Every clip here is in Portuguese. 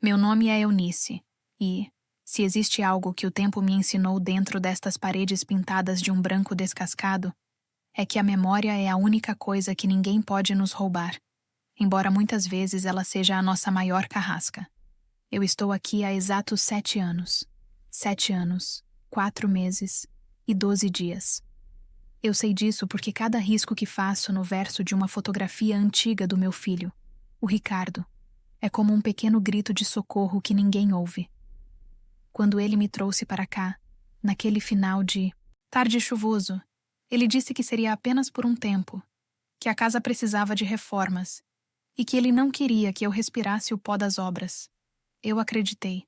Meu nome é Eunice, e, se existe algo que o tempo me ensinou dentro destas paredes pintadas de um branco descascado, é que a memória é a única coisa que ninguém pode nos roubar, embora muitas vezes ela seja a nossa maior carrasca. Eu estou aqui há exatos 7 anos. 7 anos, 4 meses e 12 dias. Eu sei disso porque cada risco que faço no verso de uma fotografia antiga do meu filho, o Ricardo, é como um pequeno grito de socorro que ninguém ouve. Quando ele me trouxe para cá, naquele final de tarde chuvoso, ele disse que seria apenas por um tempo, que a casa precisava de reformas e que ele não queria que eu respirasse o pó das obras. Eu acreditei.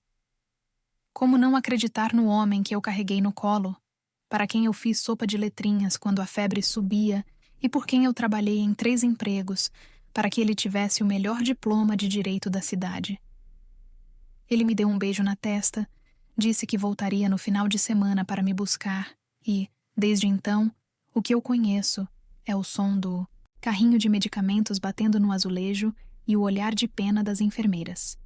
Como não acreditar no homem que eu carreguei no colo, para quem eu fiz sopa de letrinhas quando a febre subia e por quem eu trabalhei em 3 empregos para que ele tivesse o melhor diploma de direito da cidade. Ele me deu um beijo na testa, disse que voltaria no final de semana para me buscar e, desde então, o que eu conheço é o som do carrinho de medicamentos batendo no azulejo e o olhar de pena das enfermeiras.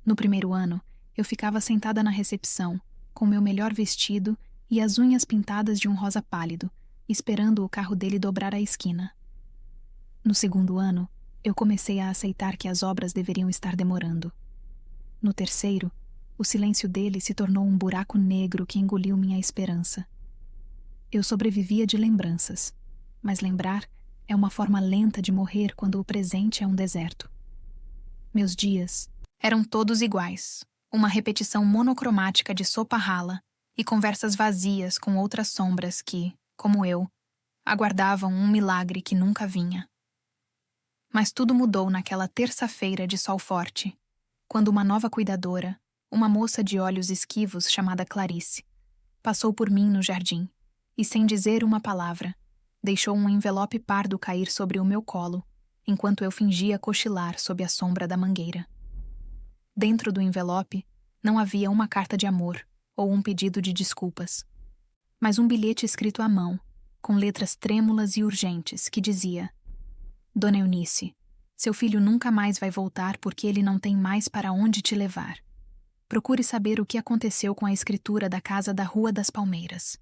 No primeiro ano, eu ficava sentada na recepção, com meu melhor vestido e as unhas pintadas de um rosa pálido, esperando o carro dele dobrar a esquina. No segundo ano, eu comecei a aceitar que as obras deveriam estar demorando. No terceiro, o silêncio dele se tornou um buraco negro que engoliu minha esperança. Eu sobrevivia de lembranças, mas lembrar é uma forma lenta de morrer quando o presente é um deserto. Meus dias eram todos iguais, uma repetição monocromática de sopa rala e conversas vazias com outras sombras que, como eu, aguardavam um milagre que nunca vinha. Mas tudo mudou naquela terça-feira de sol forte, quando uma nova cuidadora, uma moça de olhos esquivos chamada Clarice, passou por mim no jardim e, sem dizer uma palavra, deixou um envelope pardo cair sobre o meu colo, enquanto eu fingia cochilar sob a sombra da mangueira. Dentro do envelope não havia uma carta de amor ou um pedido de desculpas, mas um bilhete escrito à mão, com letras trêmulas e urgentes, que dizia: Dona Eunice, seu filho nunca mais vai voltar porque ele não tem mais para onde te levar. Procure saber o que aconteceu com a escritura da casa da Rua das Palmeiras.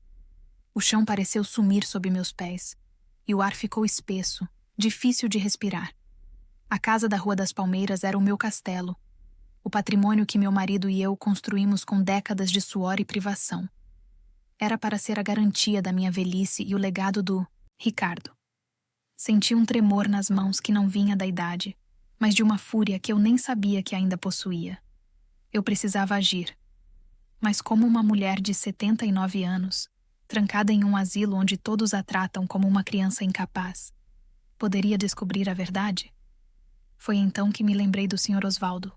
O chão pareceu sumir sob meus pés, e o ar ficou espesso, difícil de respirar. A casa da Rua das Palmeiras era o meu castelo, o patrimônio que meu marido e eu construímos com décadas de suor e privação. Era para ser a garantia da minha velhice e o legado do Ricardo. Senti um tremor nas mãos que não vinha da idade, mas de uma fúria que eu nem sabia que ainda possuía. Eu precisava agir. Mas como uma mulher de 79 anos, trancada em um asilo onde todos a tratam como uma criança incapaz, poderia descobrir a verdade? Foi então que me lembrei do Sr. Osvaldo,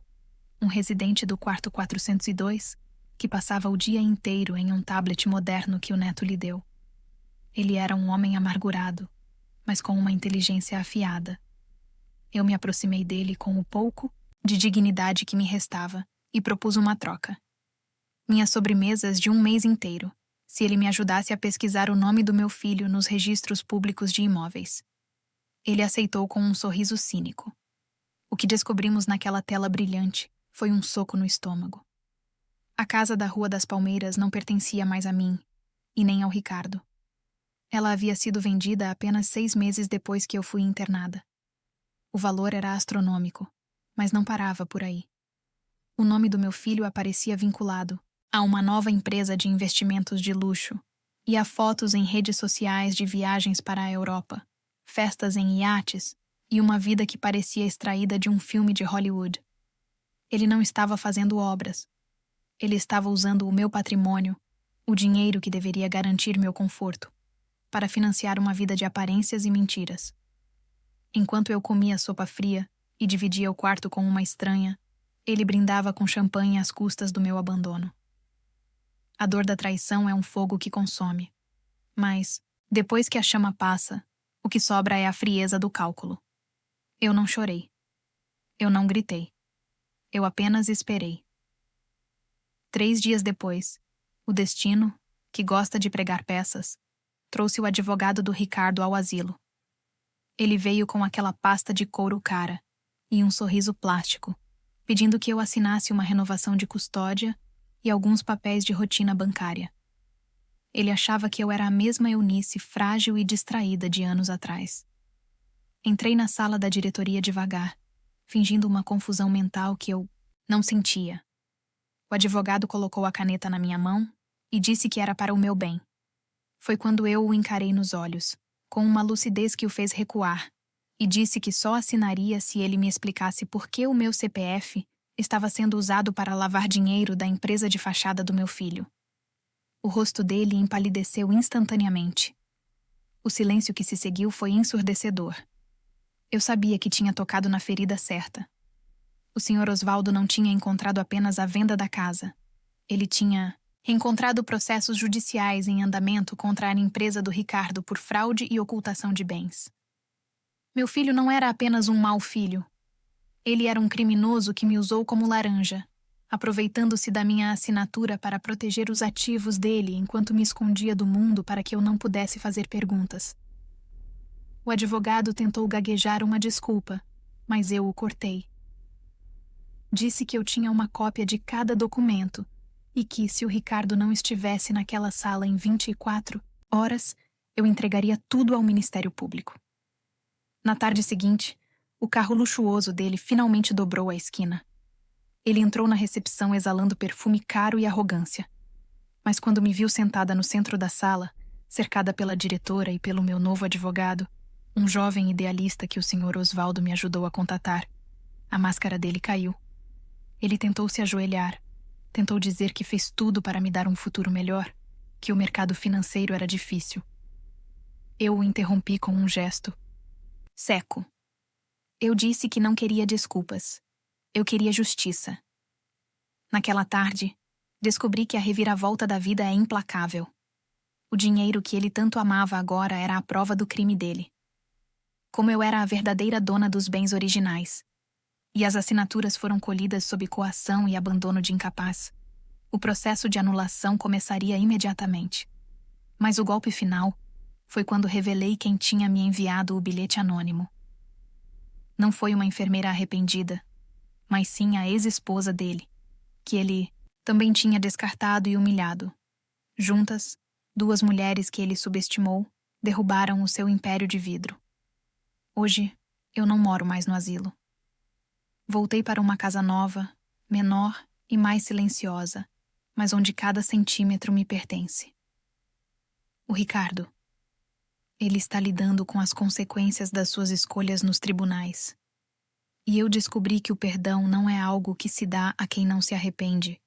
um residente do quarto 402, que passava o dia inteiro em um tablet moderno que o neto lhe deu. Ele era um homem amargurado, mas com uma inteligência afiada. Eu me aproximei dele com o pouco de dignidade que me restava e propus uma troca. Minhas sobremesas de um mês inteiro, se ele me ajudasse a pesquisar o nome do meu filho nos registros públicos de imóveis. Ele aceitou com um sorriso cínico. O que descobrimos naquela tela brilhante foi um soco no estômago. A casa da Rua das Palmeiras não pertencia mais a mim, e nem ao Ricardo. Ela havia sido vendida apenas 6 meses depois que eu fui internada. O valor era astronômico, mas não parava por aí. O nome do meu filho aparecia vinculado a uma nova empresa de investimentos de luxo e a fotos em redes sociais de viagens para a Europa, festas em iates e uma vida que parecia extraída de um filme de Hollywood. Ele não estava fazendo obras. Ele estava usando o meu patrimônio, o dinheiro que deveria garantir meu conforto, para financiar uma vida de aparências e mentiras. Enquanto eu comia sopa fria e dividia o quarto com uma estranha, ele brindava com champanhe às custas do meu abandono. A dor da traição é um fogo que consome. Mas, depois que a chama passa, o que sobra é a frieza do cálculo. Eu não chorei. Eu não gritei. Eu apenas esperei. 3 dias depois, o destino, que gosta de pregar peças, trouxe o advogado do Ricardo ao asilo. Ele veio com aquela pasta de couro cara e um sorriso plástico, pedindo que eu assinasse uma renovação de custódia e alguns papéis de rotina bancária. Ele achava que eu era a mesma Eunice frágil e distraída de anos atrás. Entrei na sala da diretoria devagar, fingindo uma confusão mental que eu não sentia. O advogado colocou a caneta na minha mão e disse que era para o meu bem. Foi quando eu o encarei nos olhos, com uma lucidez que o fez recuar, e disse que só assinaria se ele me explicasse por que o meu CPF estava sendo usado para lavar dinheiro da empresa de fachada do meu filho. O rosto dele empalideceu instantaneamente. O silêncio que se seguiu foi ensurdecedor. Eu sabia que tinha tocado na ferida certa. O Sr. Osvaldo não tinha encontrado apenas a venda da casa. Ele tinha encontrado processos judiciais em andamento contra a empresa do Ricardo por fraude e ocultação de bens. Meu filho não era apenas um mau filho. Ele era um criminoso que me usou como laranja, aproveitando-se da minha assinatura para proteger os ativos dele enquanto me escondia do mundo para que eu não pudesse fazer perguntas. O advogado tentou gaguejar uma desculpa, mas eu o cortei. Disse que eu tinha uma cópia de cada documento e que, se o Ricardo não estivesse naquela sala em 24 horas, eu entregaria tudo ao Ministério Público. Na tarde seguinte, o carro luxuoso dele finalmente dobrou a esquina. Ele entrou na recepção exalando perfume caro e arrogância. Mas quando me viu sentada no centro da sala, cercada pela diretora e pelo meu novo advogado, um jovem idealista que o Sr. Osvaldo me ajudou a contatar, a máscara dele caiu. Ele tentou se ajoelhar, tentou dizer que fez tudo para me dar um futuro melhor, que o mercado financeiro era difícil. Eu o interrompi com um gesto seco. Eu disse que não queria desculpas. Eu queria justiça. Naquela tarde, descobri que a reviravolta da vida é implacável. O dinheiro que ele tanto amava agora era a prova do crime dele. Como eu era a verdadeira dona dos bens originais, e as assinaturas foram colhidas sob coação e abandono de incapaz, o processo de anulação começaria imediatamente. Mas o golpe final foi quando revelei quem tinha me enviado o bilhete anônimo. Não foi uma enfermeira arrependida, mas sim a ex-esposa dele, que ele também tinha descartado e humilhado. Juntas, duas mulheres que ele subestimou derrubaram o seu império de vidro. Hoje, eu não moro mais no asilo. Voltei para uma casa nova, menor e mais silenciosa, mas onde cada centímetro me pertence. O Ricardo. Ele está lidando com as consequências das suas escolhas nos tribunais. E eu descobri que o perdão não é algo que se dá a quem não se arrepende,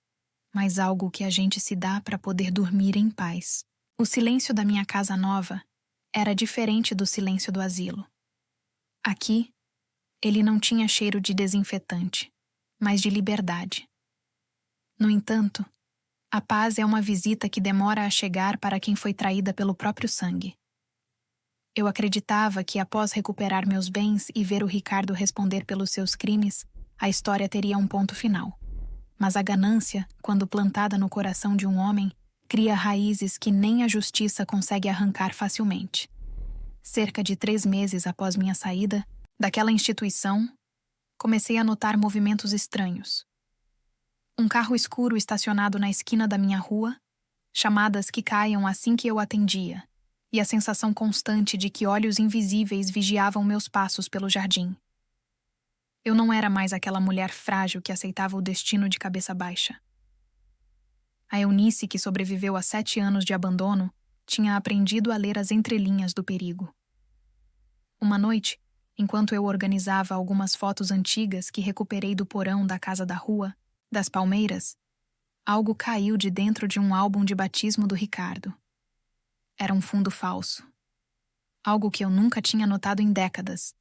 mas algo que a gente se dá para poder dormir em paz. O silêncio da minha casa nova era diferente do silêncio do asilo. Aqui, ele não tinha cheiro de desinfetante, mas de liberdade. No entanto, a paz é uma visita que demora a chegar para quem foi traída pelo próprio sangue. Eu acreditava que, após recuperar meus bens e ver o Ricardo responder pelos seus crimes, a história teria um ponto final. Mas a ganância, quando plantada no coração de um homem, cria raízes que nem a justiça consegue arrancar facilmente. Cerca de 3 meses após minha saída daquela instituição, comecei a notar movimentos estranhos. Um carro escuro estacionado na esquina da minha rua, chamadas que caíam assim que eu atendia, e a sensação constante de que olhos invisíveis vigiavam meus passos pelo jardim. Eu não era mais aquela mulher frágil que aceitava o destino de cabeça baixa. A Eunice, que sobreviveu a 7 anos de abandono, tinha aprendido a ler as entrelinhas do perigo. Uma noite, enquanto eu organizava algumas fotos antigas que recuperei do porão da casa da rua, das Palmeiras, algo caiu de dentro de um álbum de batismo do Ricardo. Era um fundo falso. Algo que eu nunca tinha notado em décadas.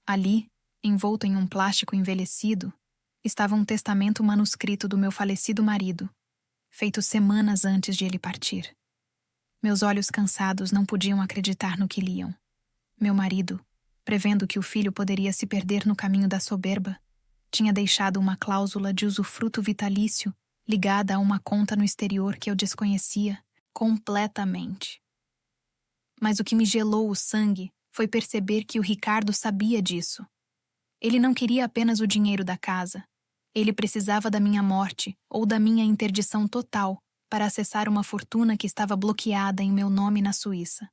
Ali, envolto em um plástico envelhecido, estava um testamento manuscrito do meu falecido marido, feito semanas antes de ele partir. Meus olhos cansados não podiam acreditar no que liam. Meu marido, prevendo que o filho poderia se perder no caminho da soberba, tinha deixado uma cláusula de usufruto vitalício ligada a uma conta no exterior que eu desconhecia completamente. Mas o que me gelou o sangue foi perceber que o Ricardo sabia disso. Ele não queria apenas o dinheiro da casa. Ele precisava da minha morte ou da minha interdição total para acessar uma fortuna que estava bloqueada em meu nome na Suíça.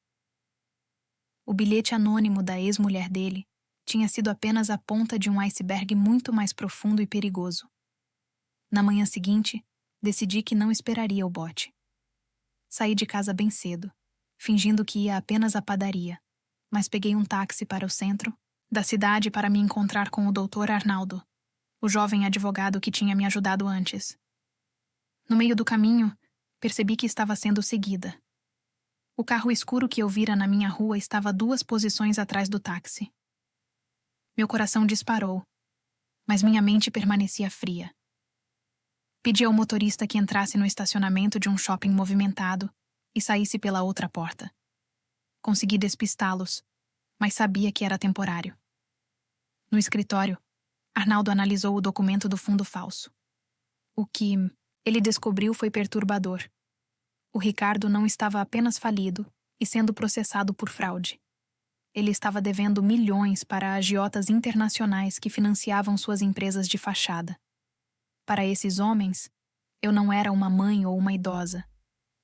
O bilhete anônimo da ex-mulher dele tinha sido apenas a ponta de um iceberg muito mais profundo e perigoso. Na manhã seguinte, decidi que não esperaria o bote. Saí de casa bem cedo, fingindo que ia apenas à padaria, mas peguei um táxi para o centro da cidade para me encontrar com o Dr. Arnaldo, o jovem advogado que tinha me ajudado antes. No meio do caminho, percebi que estava sendo seguida. O carro escuro que eu vira na minha rua estava 2 posições atrás do táxi. Meu coração disparou, mas minha mente permanecia fria. Pedi ao motorista que entrasse no estacionamento de um shopping movimentado e saísse pela outra porta. Consegui despistá-los, mas sabia que era temporário. No escritório, Arnaldo analisou o documento do fundo falso. O que ele descobriu foi perturbador. O Ricardo não estava apenas falido e sendo processado por fraude. Ele estava devendo milhões para agiotas internacionais que financiavam suas empresas de fachada. Para esses homens, eu não era uma mãe ou uma idosa.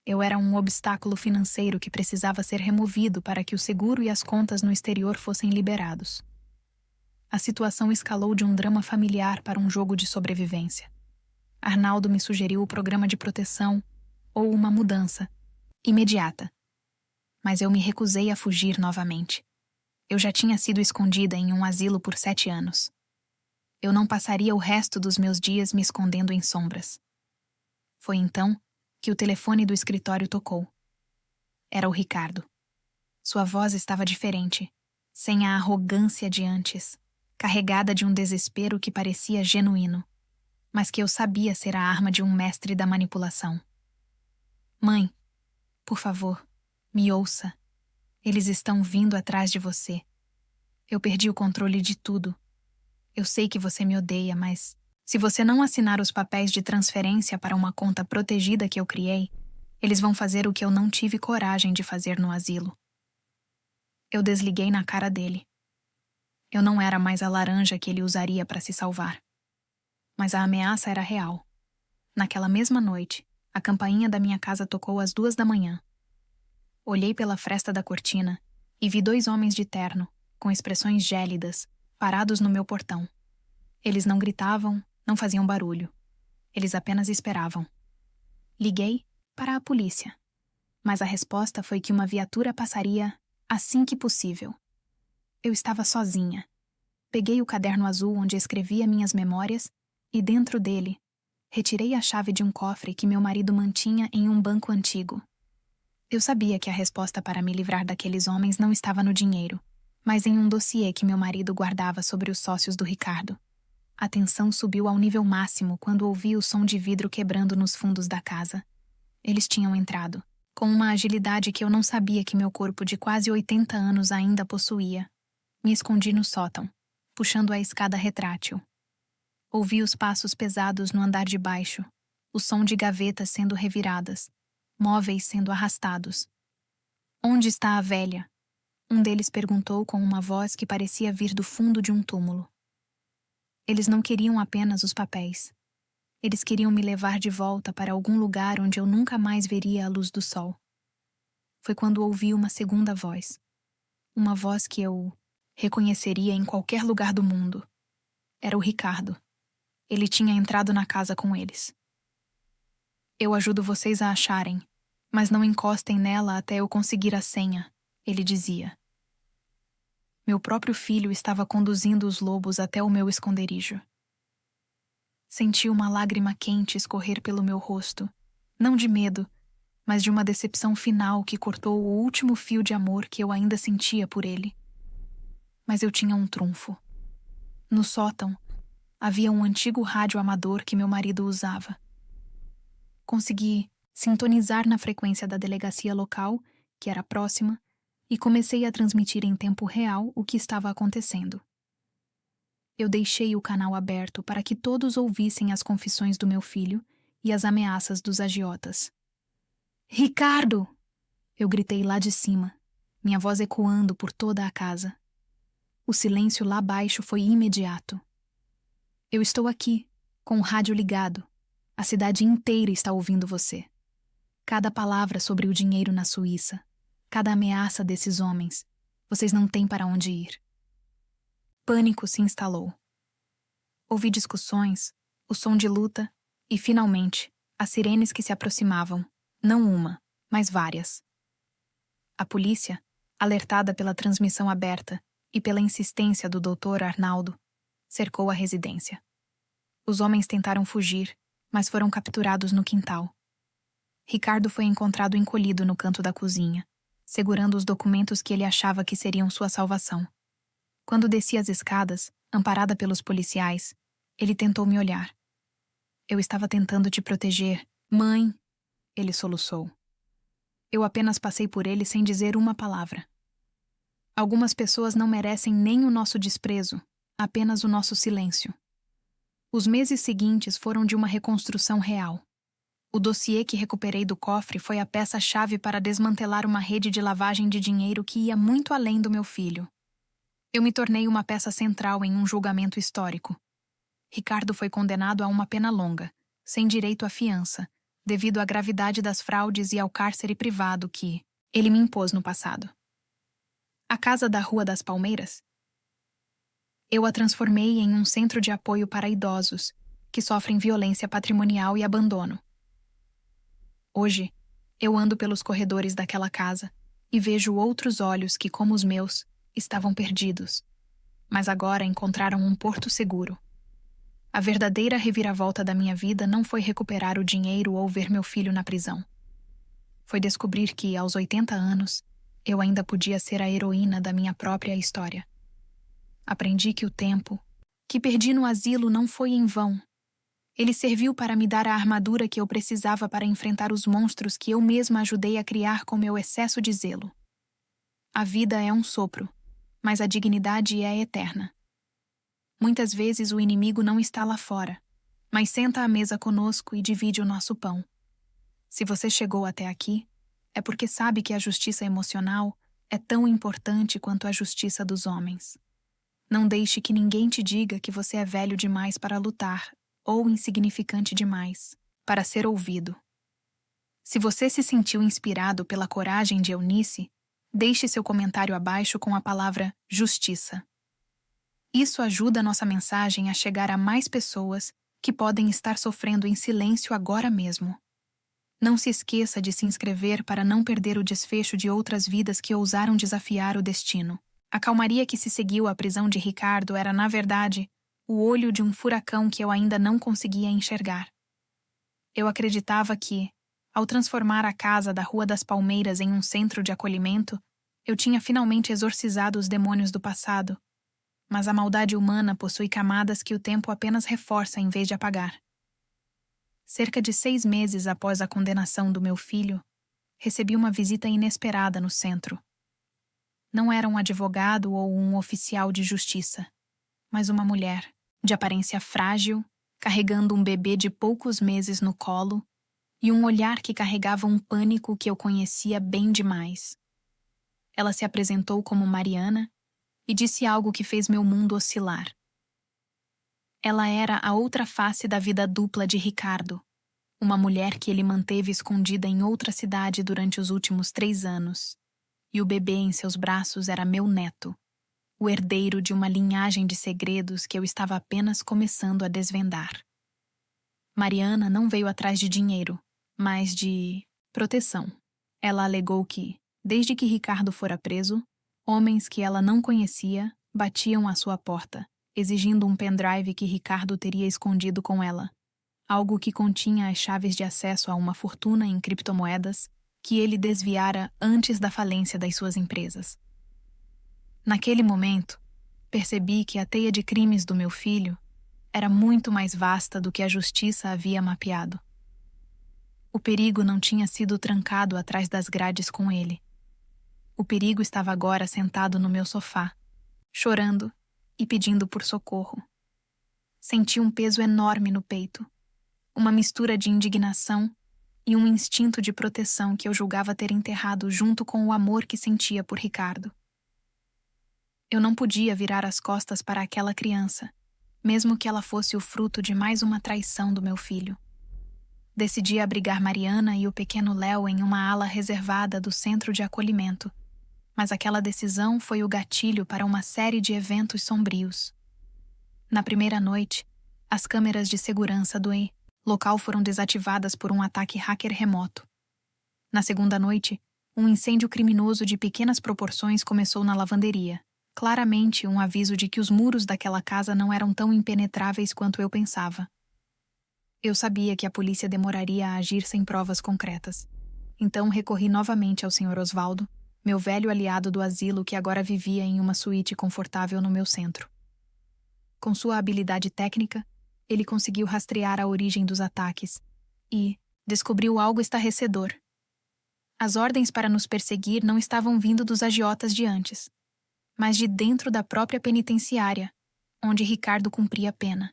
Eu era um obstáculo financeiro que precisava ser removido para que o seguro e as contas no exterior fossem liberados. A situação escalou de um drama familiar para um jogo de sobrevivência. Arnaldo me sugeriu o programa de proteção ou uma mudança imediata. Mas eu me recusei a fugir novamente. Eu já tinha sido escondida em um asilo por 7 anos. Eu não passaria o resto dos meus dias me escondendo em sombras. Foi então que o telefone do escritório tocou. Era o Ricardo. Sua voz estava diferente, sem a arrogância de antes, carregada de um desespero que parecia genuíno, mas que eu sabia ser a arma de um mestre da manipulação. Mãe, por favor, me ouça. Eles estão vindo atrás de você. Eu perdi o controle de tudo. Eu sei que você me odeia, mas se você não assinar os papéis de transferência para uma conta protegida que eu criei, eles vão fazer o que eu não tive coragem de fazer no asilo. Eu desliguei na cara dele. Eu não era mais a laranja que ele usaria para se salvar. Mas a ameaça era real. Naquela mesma noite, a campainha da minha casa tocou às 2 da manhã. Olhei pela fresta da cortina e vi 2 homens de terno, com expressões gélidas, parados no meu portão. Eles não gritavam, não faziam barulho. Eles apenas esperavam. Liguei para a polícia, mas a resposta foi que uma viatura passaria assim que possível. Eu estava sozinha. Peguei o caderno azul onde escrevia minhas memórias e, dentro dele, retirei a chave de um cofre que meu marido mantinha em um banco antigo. Eu sabia que a resposta para me livrar daqueles homens não estava no dinheiro, mas em um dossiê que meu marido guardava sobre os sócios do Ricardo. A tensão subiu ao nível máximo quando ouvi o som de vidro quebrando nos fundos da casa. Eles tinham entrado, com uma agilidade que eu não sabia que meu corpo de quase 80 anos ainda possuía. Me escondi no sótão, puxando a escada retrátil. Ouvi os passos pesados no andar de baixo, o som de gavetas sendo reviradas, móveis sendo arrastados. Onde está a velha? Um deles perguntou com uma voz que parecia vir do fundo de um túmulo. Eles não queriam apenas os papéis. Eles queriam me levar de volta para algum lugar onde eu nunca mais veria a luz do sol. Foi quando ouvi uma segunda voz. Uma voz que eu reconheceria em qualquer lugar do mundo. Era o Ricardo. Ele tinha entrado na casa com eles. Eu ajudo vocês a acharem, mas não encostem nela até eu conseguir a senha, ele dizia. Meu próprio filho estava conduzindo os lobos até o meu esconderijo. Senti uma lágrima quente escorrer pelo meu rosto, não de medo, mas de uma decepção final que cortou o último fio de amor que eu ainda sentia por ele. Mas eu tinha um trunfo. No sótão, havia um antigo rádio amador que meu marido usava. Consegui sintonizar na frequência da delegacia local, que era próxima, e comecei a transmitir em tempo real o que estava acontecendo. Eu deixei o canal aberto para que todos ouvissem as confissões do meu filho e as ameaças dos agiotas. "Ricardo!" Eu gritei lá de cima, minha voz ecoando por toda a casa. O silêncio lá abaixo foi imediato. Eu estou aqui, com o rádio ligado. A cidade inteira está ouvindo você. Cada palavra sobre o dinheiro na Suíça, cada ameaça desses homens. Vocês não têm para onde ir. Pânico se instalou. Ouvi discussões, o som de luta e, finalmente, as sirenes que se aproximavam, não uma, mas várias. A polícia, alertada pela transmissão aberta e pela insistência do Dr. Arnaldo, cercou a residência. Os homens tentaram fugir, mas foram capturados no quintal. Ricardo foi encontrado encolhido no canto da cozinha, segurando os documentos que ele achava que seriam sua salvação. Quando desci as escadas, amparada pelos policiais, ele tentou me olhar. Eu estava tentando te proteger. Mãe, ele soluçou. Eu apenas passei por ele sem dizer uma palavra. Algumas pessoas não merecem nem o nosso desprezo, apenas o nosso silêncio. Os meses seguintes foram de uma reconstrução real. O dossiê que recuperei do cofre foi a peça-chave para desmantelar uma rede de lavagem de dinheiro que ia muito além do meu filho. Eu me tornei uma peça central em um julgamento histórico. Ricardo foi condenado a uma pena longa, sem direito à fiança, devido à gravidade das fraudes e ao cárcere privado que ele me impôs no passado. A casa da Rua das Palmeiras? Eu a transformei em um centro de apoio para idosos que sofrem violência patrimonial e abandono. Hoje, eu ando pelos corredores daquela casa e vejo outros olhos que, como os meus, estavam perdidos, mas agora encontraram um porto seguro. A verdadeira reviravolta da minha vida não foi recuperar o dinheiro ou ver meu filho na prisão. Foi descobrir que, aos 80 anos, eu ainda podia ser a heroína da minha própria história. Aprendi que o tempo, que perdi no asilo, não foi em vão. Ele serviu para me dar a armadura que eu precisava para enfrentar os monstros que eu mesma ajudei a criar com meu excesso de zelo. A vida é um sopro, mas a dignidade é eterna. Muitas vezes o inimigo não está lá fora, mas senta à mesa conosco e divide o nosso pão. Se você chegou até aqui, é porque sabe que a justiça emocional é tão importante quanto a justiça dos homens. Não deixe que ninguém te diga que você é velho demais para lutar ou insignificante demais para ser ouvido. Se você se sentiu inspirado pela coragem de Eunice, deixe seu comentário abaixo com a palavra justiça. Isso ajuda a nossa mensagem a chegar a mais pessoas que podem estar sofrendo em silêncio agora mesmo. Não se esqueça de se inscrever para não perder o desfecho de outras vidas que ousaram desafiar o destino. A calmaria que se seguiu à prisão de Ricardo era, na verdade, o olho de um furacão que eu ainda não conseguia enxergar. Eu acreditava que, ao transformar a casa da Rua das Palmeiras em um centro de acolhimento, eu tinha finalmente exorcizado os demônios do passado. Mas a maldade humana possui camadas que o tempo apenas reforça em vez de apagar. Cerca de 6 meses após a condenação do meu filho, recebi uma visita inesperada no centro. Não era um advogado ou um oficial de justiça, mas uma mulher, de aparência frágil, carregando um bebê de poucos meses no colo e um olhar que carregava um pânico que eu conhecia bem demais. Ela se apresentou como Mariana e disse algo que fez meu mundo oscilar. Ela era a outra face da vida dupla de Ricardo, uma mulher que ele manteve escondida em outra cidade durante os últimos 3 anos, e o bebê em seus braços era meu neto, o herdeiro de uma linhagem de segredos que eu estava apenas começando a desvendar. Mariana não veio atrás de dinheiro, mas de proteção. Ela alegou que, desde que Ricardo fora preso, homens que ela não conhecia batiam à sua porta, exigindo um pendrive que Ricardo teria escondido com ela, algo que continha as chaves de acesso a uma fortuna em criptomoedas que ele desviara antes da falência das suas empresas. Naquele momento, percebi que a teia de crimes do meu filho era muito mais vasta do que a justiça havia mapeado. O perigo não tinha sido trancado atrás das grades com ele. O perigo estava agora sentado no meu sofá, chorando e pedindo por socorro. Senti um peso enorme no peito, uma mistura de indignação e um instinto de proteção que eu julgava ter enterrado junto com o amor que sentia por Ricardo. Eu não podia virar as costas para aquela criança, mesmo que ela fosse o fruto de mais uma traição do meu filho. Decidi abrigar Mariana e o pequeno Léo em uma ala reservada do centro de acolhimento, mas aquela decisão foi o gatilho para uma série de eventos sombrios. Na primeira noite, as câmeras de segurança do local foram desativadas por um ataque hacker remoto. Na segunda noite, um incêndio criminoso de pequenas proporções começou na lavanderia. Claramente um aviso de que os muros daquela casa não eram tão impenetráveis quanto eu pensava. Eu sabia que a polícia demoraria a agir sem provas concretas. Então recorri novamente ao Sr. Osvaldo, meu velho aliado do asilo que agora vivia em uma suíte confortável no meu centro. Com sua habilidade técnica, ele conseguiu rastrear a origem dos ataques e descobriu algo estarrecedor. As ordens para nos perseguir não estavam vindo dos agiotas de antes, mas de dentro da própria penitenciária, onde Ricardo cumpria a pena.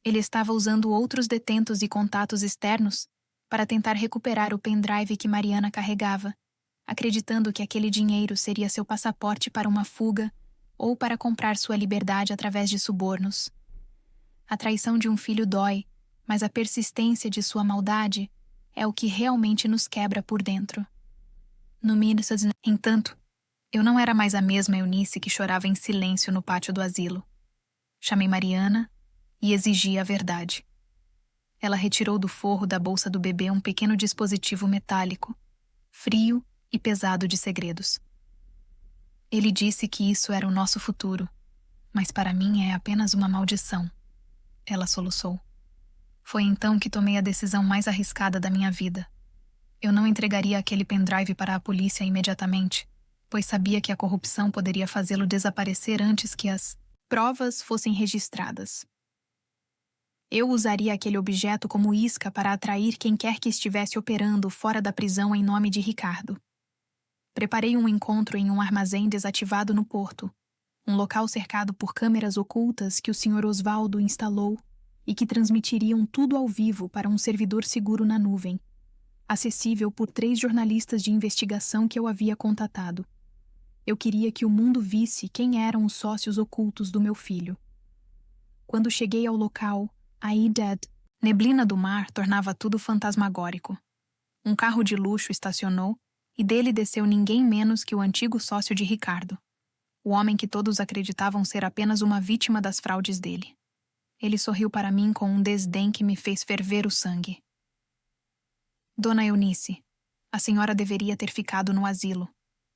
Ele estava usando outros detentos e contatos externos para tentar recuperar o pendrive que Mariana carregava, acreditando que aquele dinheiro seria seu passaporte para uma fuga ou para comprar sua liberdade através de subornos. A traição de um filho dói, mas a persistência de sua maldade é o que realmente nos quebra por dentro. Entanto, eu não era mais a mesma Eunice que chorava em silêncio no pátio do asilo. Chamei Mariana e exigi a verdade. Ela retirou do forro da bolsa do bebê um pequeno dispositivo metálico, frio e pesado de segredos. Ele disse que isso era o nosso futuro, mas para mim é apenas uma maldição. Ela soluçou. Foi então que tomei a decisão mais arriscada da minha vida. Eu não entregaria aquele pendrive para a polícia imediatamente, pois sabia que a corrupção poderia fazê-lo desaparecer antes que as provas fossem registradas. Eu usaria aquele objeto como isca para atrair quem quer que estivesse operando fora da prisão em nome de Ricardo. Preparei um encontro em um armazém desativado no porto, um local cercado por câmeras ocultas que o Sr. Osvaldo instalou e que transmitiriam tudo ao vivo para um servidor seguro na nuvem, acessível por 3 jornalistas de investigação que eu havia contatado. Eu queria que o mundo visse quem eram os sócios ocultos do meu filho. Quando cheguei ao local, a neblina do mar tornava tudo fantasmagórico. Um carro de luxo estacionou e dele desceu ninguém menos que o antigo sócio de Ricardo, o homem que todos acreditavam ser apenas uma vítima das fraudes dele. Ele sorriu para mim com um desdém que me fez ferver o sangue. Dona Eunice, a senhora deveria ter ficado no asilo.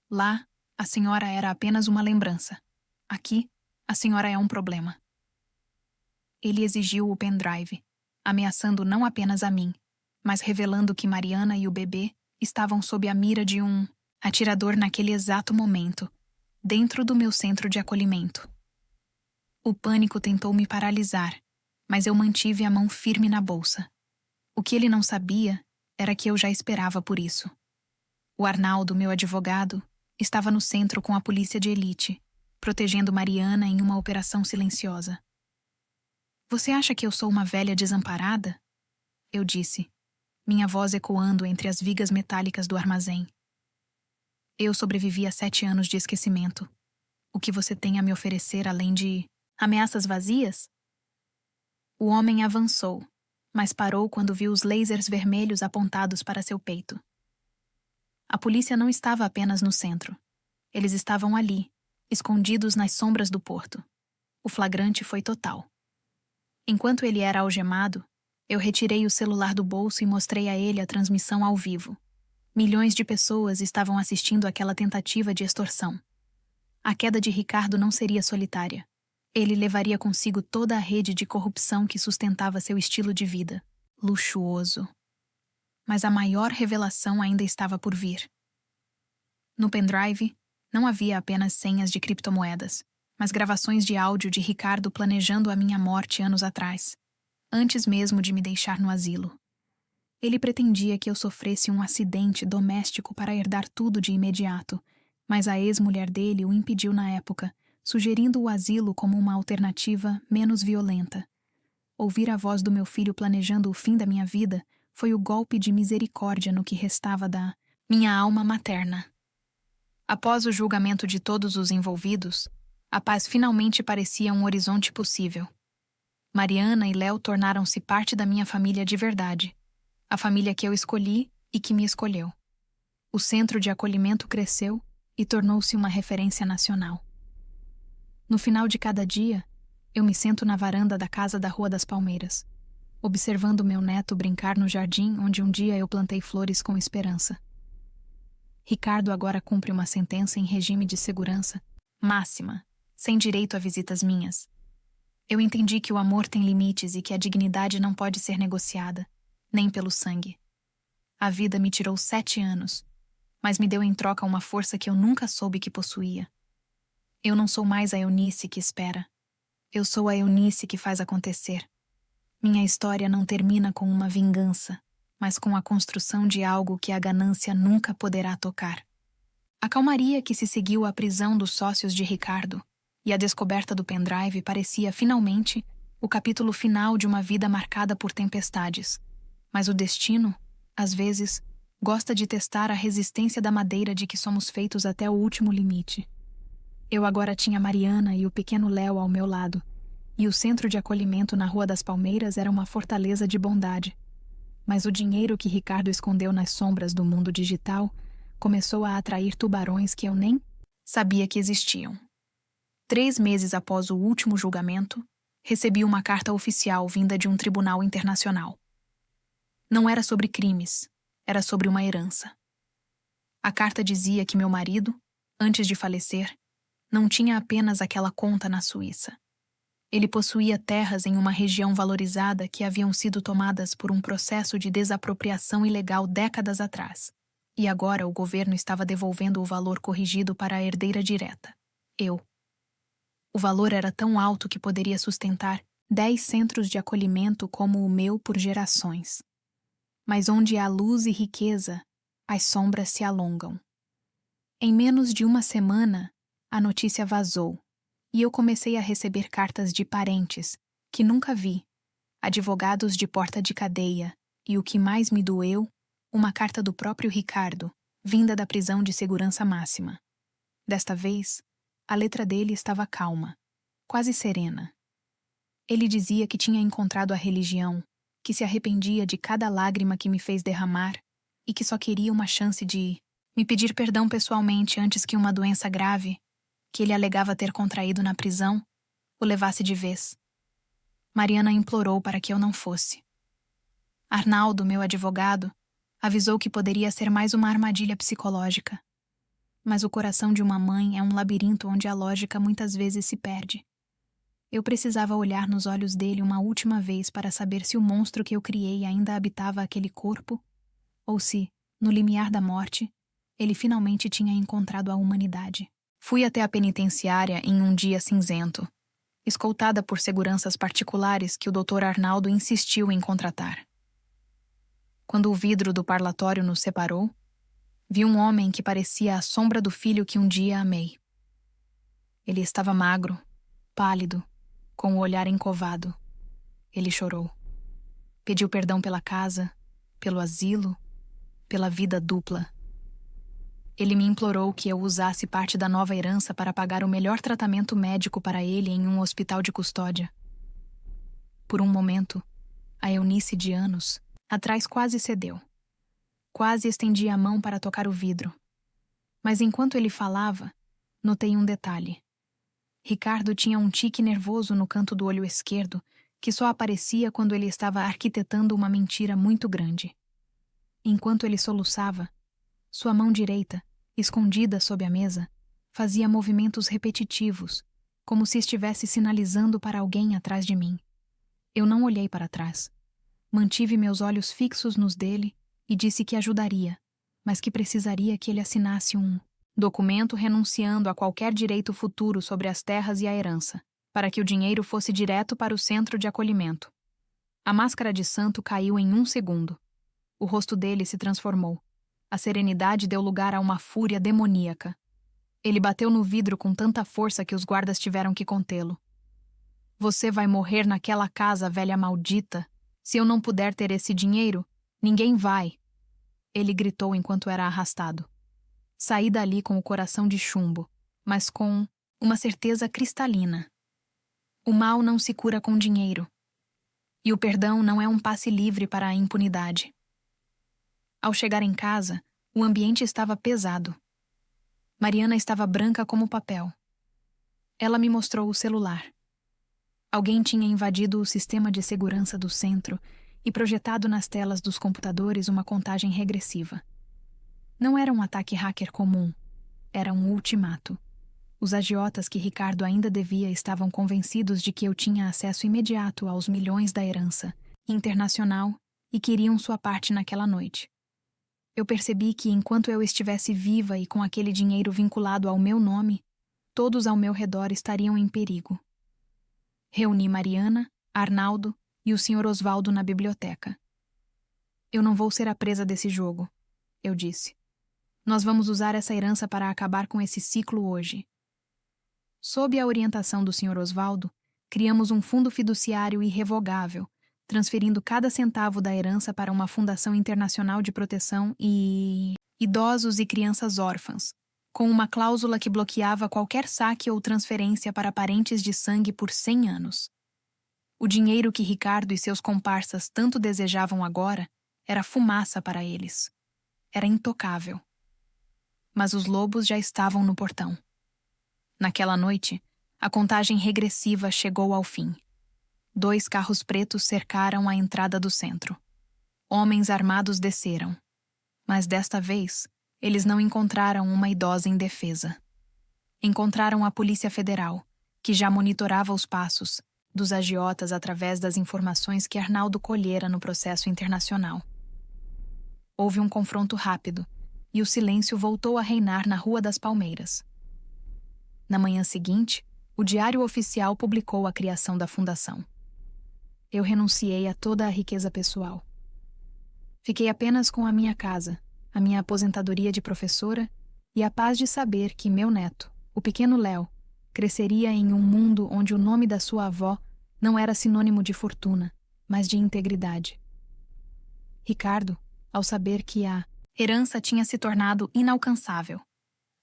Lá, a senhora era apenas uma lembrança. Aqui, a senhora é um problema. Ele exigiu o pendrive, ameaçando não apenas a mim, mas revelando que Mariana e o bebê estavam sob a mira de um atirador naquele exato momento, dentro do meu centro de acolhimento. O pânico tentou me paralisar, mas eu mantive a mão firme na bolsa. O que ele não sabia era que eu já esperava por isso. O Arnaldo, meu advogado, estava no centro com a polícia de elite, protegendo Mariana em uma operação silenciosa. Você acha que eu sou uma velha desamparada? Eu disse, minha voz ecoando entre as vigas metálicas do armazém. Eu sobrevivi a 7 anos de esquecimento. O que você tem a me oferecer além de ameaças vazias? O homem avançou, mas parou quando viu os lasers vermelhos apontados para seu peito. A polícia não estava apenas no centro. Eles estavam ali, escondidos nas sombras do porto. O flagrante foi total. Enquanto ele era algemado, eu retirei o celular do bolso e mostrei a ele a transmissão ao vivo. Milhões de pessoas estavam assistindo àquela tentativa de extorsão. A queda de Ricardo não seria solitária. Ele levaria consigo toda a rede de corrupção que sustentava seu estilo de vida, luxuoso. Mas a maior revelação ainda estava por vir. No pendrive, não havia apenas senhas de criptomoedas, mas gravações de áudio de Ricardo planejando a minha morte anos atrás, antes mesmo de me deixar no asilo. Ele pretendia que eu sofresse um acidente doméstico para herdar tudo de imediato, mas a ex-mulher dele o impediu na época, sugerindo o asilo como uma alternativa menos violenta. Ouvir a voz do meu filho planejando o fim da minha vida foi o golpe de misericórdia no que restava da minha alma materna. Após o julgamento de todos os envolvidos, a paz finalmente parecia um horizonte possível. Mariana e Léo tornaram-se parte da minha família de verdade, a família que eu escolhi e que me escolheu. O centro de acolhimento cresceu e tornou-se uma referência nacional. No final de cada dia, eu me sento na varanda da casa da Rua das Palmeiras, observando meu neto brincar no jardim onde um dia eu plantei flores com esperança. Ricardo agora cumpre uma sentença em regime de segurança máxima, sem direito a visitas minhas. Eu entendi que o amor tem limites e que a dignidade não pode ser negociada, nem pelo sangue. A vida me tirou 7 anos, mas me deu em troca uma força que eu nunca soube que possuía. Eu não sou mais a Eunice que espera. Eu sou a Eunice que faz acontecer. Minha história não termina com uma vingança, mas com a construção de algo que a ganância nunca poderá tocar. A calmaria que se seguiu à prisão dos sócios de Ricardo e a descoberta do pendrive parecia, finalmente, o capítulo final de uma vida marcada por tempestades. Mas o destino, às vezes, gosta de testar a resistência da madeira de que somos feitos até o último limite. Eu agora tinha Mariana e o pequeno Léo ao meu lado, e o centro de acolhimento na Rua das Palmeiras era uma fortaleza de bondade. Mas o dinheiro que Ricardo escondeu nas sombras do mundo digital começou a atrair tubarões que eu nem sabia que existiam. 3 meses após o último julgamento, recebi uma carta oficial vinda de um tribunal internacional. Não era sobre crimes, era sobre uma herança. A carta dizia que meu marido, antes de falecer, não tinha apenas aquela conta na Suíça. Ele possuía terras em uma região valorizada que haviam sido tomadas por um processo de desapropriação ilegal décadas atrás. E agora o governo estava devolvendo o valor corrigido para a herdeira direta, eu. O valor era tão alto que poderia sustentar 10 centros de acolhimento como o meu por gerações. Mas onde há luz e riqueza, as sombras se alongam. Em menos de uma semana, a notícia vazou, e eu comecei a receber cartas de parentes, que nunca vi, advogados de porta de cadeia, e o que mais me doeu, uma carta do próprio Ricardo, vinda da prisão de segurança máxima. Desta vez, a letra dele estava calma, quase serena. Ele dizia que tinha encontrado a religião, que se arrependia de cada lágrima que me fez derramar e que só queria uma chance de me pedir perdão pessoalmente antes que uma doença grave, que ele alegava ter contraído na prisão, o levasse de vez. Mariana implorou para que eu não fosse. Arnaldo, meu advogado, avisou que poderia ser mais uma armadilha psicológica. Mas o coração de uma mãe é um labirinto onde a lógica muitas vezes se perde. Eu precisava olhar nos olhos dele uma última vez para saber se o monstro que eu criei ainda habitava aquele corpo, ou se, no limiar da morte, ele finalmente tinha encontrado a humanidade. Fui até a penitenciária em um dia cinzento, escoltada por seguranças particulares que o Dr. Arnaldo insistiu em contratar. Quando o vidro do parlatório nos separou, vi um homem que parecia a sombra do filho que um dia amei. Ele estava magro, pálido, com o olhar encovado. Ele chorou. Pediu perdão pela casa, pelo asilo, pela vida dupla. Ele me implorou que eu usasse parte da nova herança para pagar o melhor tratamento médico para ele em um hospital de custódia. Por um momento, a Eunice de anos, atrás quase cedeu. Quase estendi a mão para tocar o vidro. Mas enquanto ele falava, notei um detalhe. Ricardo tinha um tique nervoso no canto do olho esquerdo que só aparecia quando ele estava arquitetando uma mentira muito grande. Enquanto ele soluçava, sua mão direita, escondida sob a mesa, fazia movimentos repetitivos, como se estivesse sinalizando para alguém atrás de mim. Eu não olhei para trás. Mantive meus olhos fixos nos dele e disse que ajudaria, mas que precisaria que ele assinasse um documento renunciando a qualquer direito futuro sobre as terras e a herança, para que o dinheiro fosse direto para o centro de acolhimento. A máscara de santo caiu em 1 segundo. O rosto dele se transformou. A serenidade deu lugar a uma fúria demoníaca. Ele bateu no vidro com tanta força que os guardas tiveram que contê-lo. Você vai morrer naquela casa, velha maldita. Se eu não puder ter esse dinheiro, ninguém vai. Ele gritou enquanto era arrastado. Saí dali com o coração de chumbo, mas com uma certeza cristalina. O mal não se cura com dinheiro. E o perdão não é um passe livre para a impunidade. Ao chegar em casa, o ambiente estava pesado. Mariana estava branca como papel. Ela me mostrou o celular. Alguém tinha invadido o sistema de segurança do centro e projetado nas telas dos computadores uma contagem regressiva. Não era um ataque hacker comum, era um ultimato. Os agiotas que Ricardo ainda devia estavam convencidos de que eu tinha acesso imediato aos milhões da herança internacional e queriam sua parte naquela noite. Eu percebi que enquanto eu estivesse viva e com aquele dinheiro vinculado ao meu nome, todos ao meu redor estariam em perigo. Reuni Mariana, Arnaldo e o Sr. Osvaldo na biblioteca. Eu não vou ser a presa desse jogo, eu disse. Nós vamos usar essa herança para acabar com esse ciclo hoje. Sob a orientação do Sr. Osvaldo, criamos um fundo fiduciário irrevogável, transferindo cada centavo da herança para uma fundação internacional de proteção e idosos e crianças órfãs, com uma cláusula que bloqueava qualquer saque ou transferência para parentes de sangue por 100 anos. O dinheiro que Ricardo e seus comparsas tanto desejavam agora era fumaça para eles. Era intocável. Mas os lobos já estavam no portão. Naquela noite, a contagem regressiva chegou ao fim. 2 carros pretos cercaram a entrada do centro. Homens armados desceram. Mas desta vez, eles não encontraram uma idosa indefesa. Encontraram a Polícia Federal, que já monitorava os passos dos agiotas através das informações que Arnaldo colhera no processo internacional. Houve um confronto rápido, e o silêncio voltou a reinar na Rua das Palmeiras. Na manhã seguinte, o Diário Oficial publicou a criação da fundação. Eu renunciei a toda a riqueza pessoal. Fiquei apenas com a minha casa, a minha aposentadoria de professora e a paz de saber que meu neto, o pequeno Léo, cresceria em um mundo onde o nome da sua avó não era sinônimo de fortuna, mas de integridade. Ricardo, ao saber que a herança tinha se tornado inalcançável,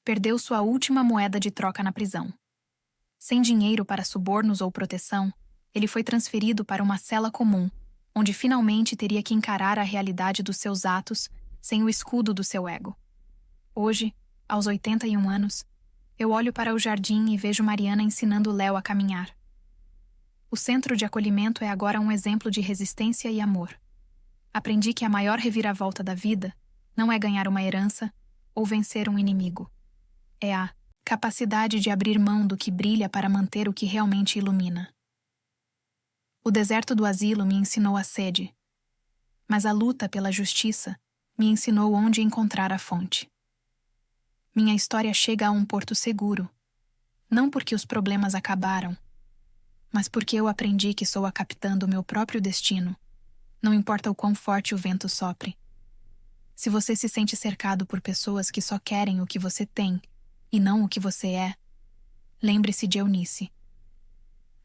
perdeu sua última moeda de troca na prisão. Sem dinheiro para subornos ou proteção, ele foi transferido para uma cela comum, onde finalmente teria que encarar a realidade dos seus atos sem o escudo do seu ego. Hoje, aos 81 anos, eu olho para o jardim e vejo Mariana ensinando Léo a caminhar. O centro de acolhimento é agora um exemplo de resistência e amor. Aprendi que a maior reviravolta da vida não é ganhar uma herança ou vencer um inimigo. É a capacidade de abrir mão do que brilha para manter o que realmente ilumina. O deserto do asilo me ensinou a sede, mas a luta pela justiça me ensinou onde encontrar a fonte. Minha história chega a um porto seguro, não porque os problemas acabaram, mas porque eu aprendi que sou a capitã do meu próprio destino, não importa o quão forte o vento sopre. Se você se sente cercado por pessoas que só querem o que você tem e não o que você é, lembre-se de Eunice.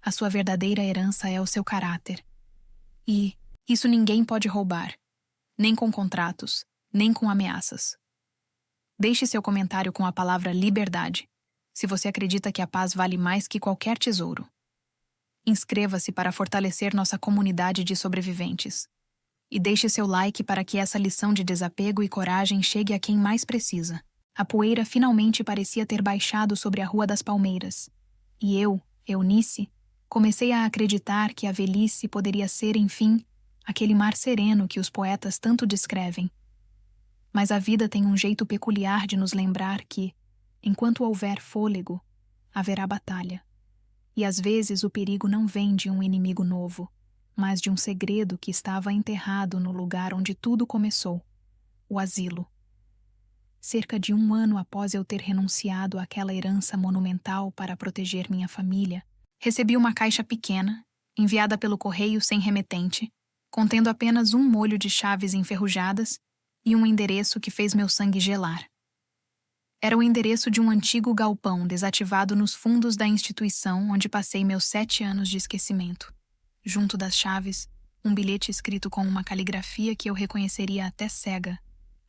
A sua verdadeira herança é o seu caráter. E isso ninguém pode roubar, nem com contratos, nem com ameaças. Deixe seu comentário com a palavra liberdade, se você acredita que a paz vale mais que qualquer tesouro. Inscreva-se para fortalecer nossa comunidade de sobreviventes. E deixe seu like para que essa lição de desapego e coragem chegue a quem mais precisa. A poeira finalmente parecia ter baixado sobre a Rua das Palmeiras. E eu, Eunice, comecei a acreditar que a velhice poderia ser, enfim, aquele mar sereno que os poetas tanto descrevem. Mas a vida tem um jeito peculiar de nos lembrar que, enquanto houver fôlego, haverá batalha. E às vezes o perigo não vem de um inimigo novo, mas de um segredo que estava enterrado no lugar onde tudo começou, o asilo. Cerca de 1 ano após eu ter renunciado àquela herança monumental para proteger minha família, recebi uma caixa pequena, enviada pelo correio sem remetente, contendo apenas um molho de chaves enferrujadas e um endereço que fez meu sangue gelar. Era o endereço de um antigo galpão desativado nos fundos da instituição onde passei meus 7 anos de esquecimento. Junto das chaves, um bilhete escrito com uma caligrafia que eu reconheceria até cega,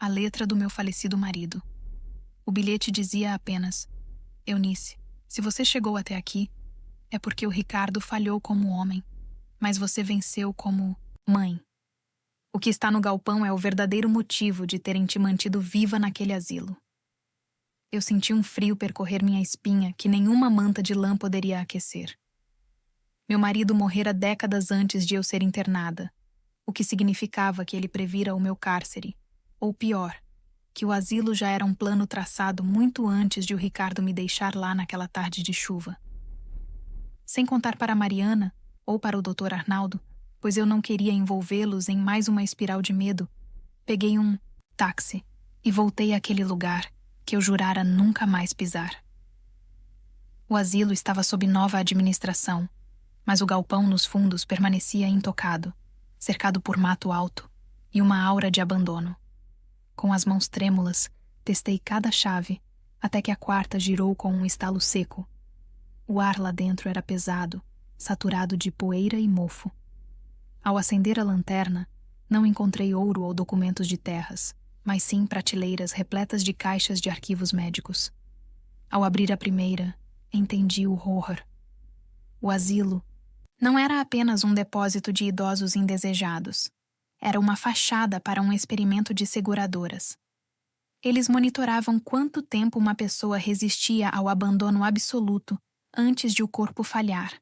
a letra do meu falecido marido. O bilhete dizia apenas: Eunice, se você chegou até aqui, é porque o Ricardo falhou como homem, mas você venceu como mãe. O que está no galpão é o verdadeiro motivo de terem te mantido viva naquele asilo. Eu senti um frio percorrer minha espinha que nenhuma manta de lã poderia aquecer. Meu marido morrera décadas antes de eu ser internada, o que significava que ele previra o meu cárcere, ou pior, que o asilo já era um plano traçado muito antes de o Ricardo me deixar lá naquela tarde de chuva. Sem contar para Mariana, ou para o Dr. Arnaldo, pois eu não queria envolvê-los em mais uma espiral de medo, peguei um táxi e voltei àquele lugar que eu jurara nunca mais pisar. O asilo estava sob nova administração, mas o galpão nos fundos permanecia intocado, cercado por mato alto e uma aura de abandono. Com as mãos trêmulas, testei cada chave, até que a quarta girou com um estalo seco. O ar lá dentro era pesado, saturado de poeira e mofo. Ao acender a lanterna, não encontrei ouro ou documentos de terras, mas sim prateleiras repletas de caixas de arquivos médicos. Ao abrir a primeira, entendi o horror. O asilo não era apenas um depósito de idosos indesejados. Era uma fachada para um experimento de seguradoras. Eles monitoravam quanto tempo uma pessoa resistia ao abandono absoluto antes de o corpo falhar.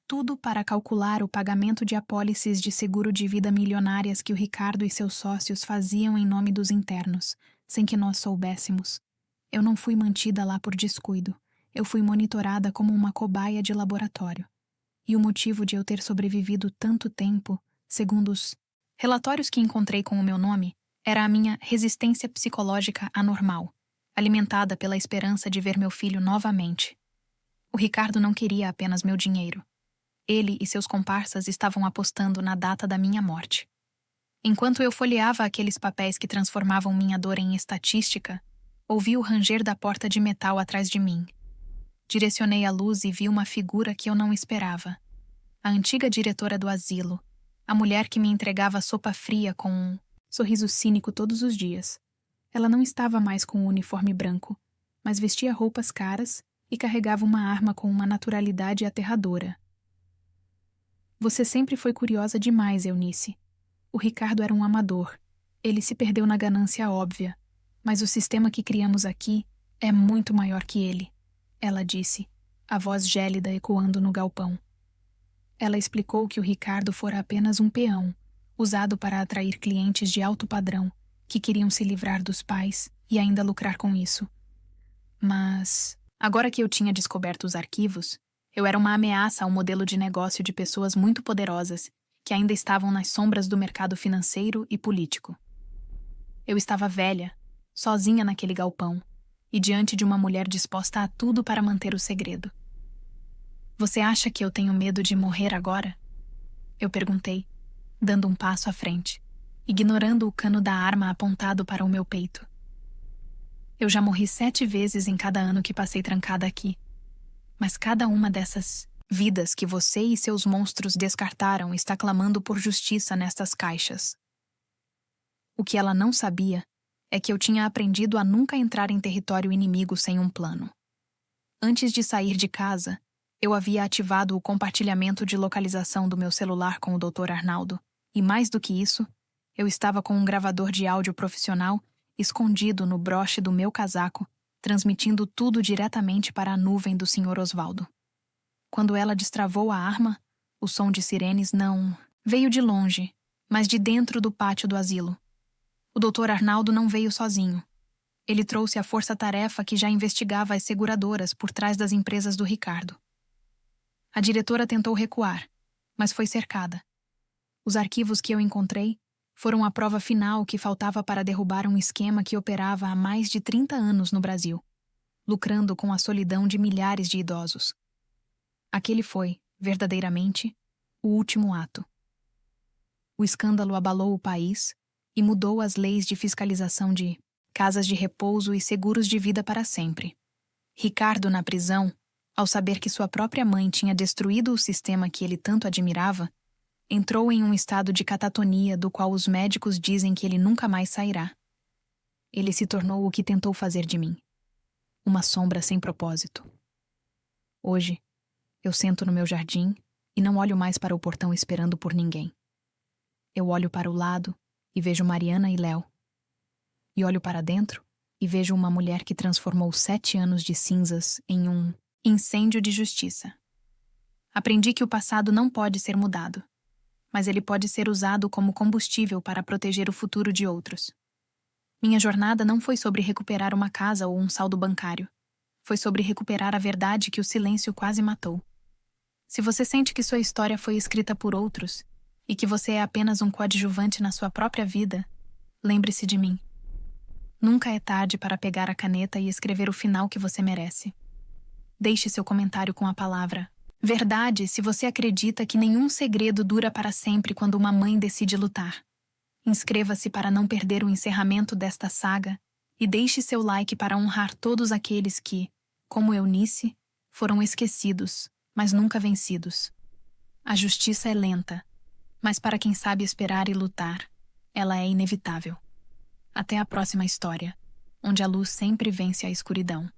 Tudo para calcular o pagamento de apólices de seguro de vida milionárias que o Ricardo e seus sócios faziam em nome dos internos, sem que nós soubéssemos. Eu não fui mantida lá por descuido. Eu fui monitorada como uma cobaia de laboratório. E o motivo de eu ter sobrevivido tanto tempo, segundo os relatórios que encontrei com o meu nome, era a minha resistência psicológica anormal, alimentada pela esperança de ver meu filho novamente. O Ricardo não queria apenas meu dinheiro. Ele e seus comparsas estavam apostando na data da minha morte. Enquanto eu folheava aqueles papéis que transformavam minha dor em estatística, ouvi o ranger da porta de metal atrás de mim. Direcionei a luz e vi uma figura que eu não esperava. A antiga diretora do asilo, a mulher que me entregava sopa fria com um sorriso cínico todos os dias. Ela não estava mais com o uniforme branco, mas vestia roupas caras e carregava uma arma com uma naturalidade aterradora. Você sempre foi curiosa demais, Eunice. O Ricardo era um amador. Ele se perdeu na ganância óbvia, mas o sistema que criamos aqui é muito maior que ele, ela disse, a voz gélida ecoando no galpão. Ela explicou que o Ricardo fora apenas um peão, usado para atrair clientes de alto padrão, que queriam se livrar dos pais e ainda lucrar com isso. Mas, agora que eu tinha descoberto os arquivos, eu era uma ameaça ao modelo de negócio de pessoas muito poderosas, que ainda estavam nas sombras do mercado financeiro e político. Eu estava velha, sozinha naquele galpão, e diante de uma mulher disposta a tudo para manter o segredo. Você acha que eu tenho medo de morrer agora? Eu perguntei, dando um passo à frente, ignorando o cano da arma apontado para o meu peito. Eu já morri 7 vezes em cada ano que passei trancada aqui. Mas cada uma dessas vidas que você e seus monstros descartaram está clamando por justiça nestas caixas. O que ela não sabia é que eu tinha aprendido a nunca entrar em território inimigo sem um plano. Antes de sair de casa, eu havia ativado o compartilhamento de localização do meu celular com o Dr. Arnaldo, e mais do que isso, eu estava com um gravador de áudio profissional escondido no broche do meu casaco, transmitindo tudo diretamente para a nuvem do Sr. Osvaldo. Quando ela destravou a arma, o som de sirenes não veio de longe, mas de dentro do pátio do asilo. O Dr. Arnaldo não veio sozinho. Ele trouxe a força-tarefa que já investigava as seguradoras por trás das empresas do Ricardo. A diretora tentou recuar, mas foi cercada. Os arquivos que eu encontrei foram a prova final que faltava para derrubar um esquema que operava há mais de 30 anos no Brasil, lucrando com a solidão de milhares de idosos. Aquele foi, verdadeiramente, o último ato. O escândalo abalou o país e mudou as leis de fiscalização de casas de repouso e seguros de vida para sempre. Ricardo, na prisão, ao saber que sua própria mãe tinha destruído o sistema que ele tanto admirava, entrou em um estado de catatonia do qual os médicos dizem que ele nunca mais sairá. Ele se tornou o que tentou fazer de mim. uma sombra sem propósito. Hoje, eu sento no meu jardim e não olho mais para o portão esperando por ninguém. Eu olho para o lado e vejo Mariana e Léo. E olho para dentro e vejo uma mulher que transformou 7 anos de cinzas em um incêndio de justiça. Aprendi que o passado não pode ser mudado, mas ele pode ser usado como combustível para proteger o futuro de outros. Minha jornada não foi sobre recuperar uma casa ou um saldo bancário. Foi sobre recuperar a verdade que o silêncio quase matou. Se você sente que sua história foi escrita por outros e que você é apenas um coadjuvante na sua própria vida, lembre-se de mim. Nunca é tarde para pegar a caneta e escrever o final que você merece. Deixe seu comentário com a palavra verdade se você acredita que nenhum segredo dura para sempre quando uma mãe decide lutar. Inscreva-se para não perder o encerramento desta saga e deixe seu like para honrar todos aqueles que, como Eunice, foram esquecidos, mas nunca vencidos. A justiça é lenta, mas para quem sabe esperar e lutar, ela é inevitável. Até a próxima história, onde a luz sempre vence a escuridão.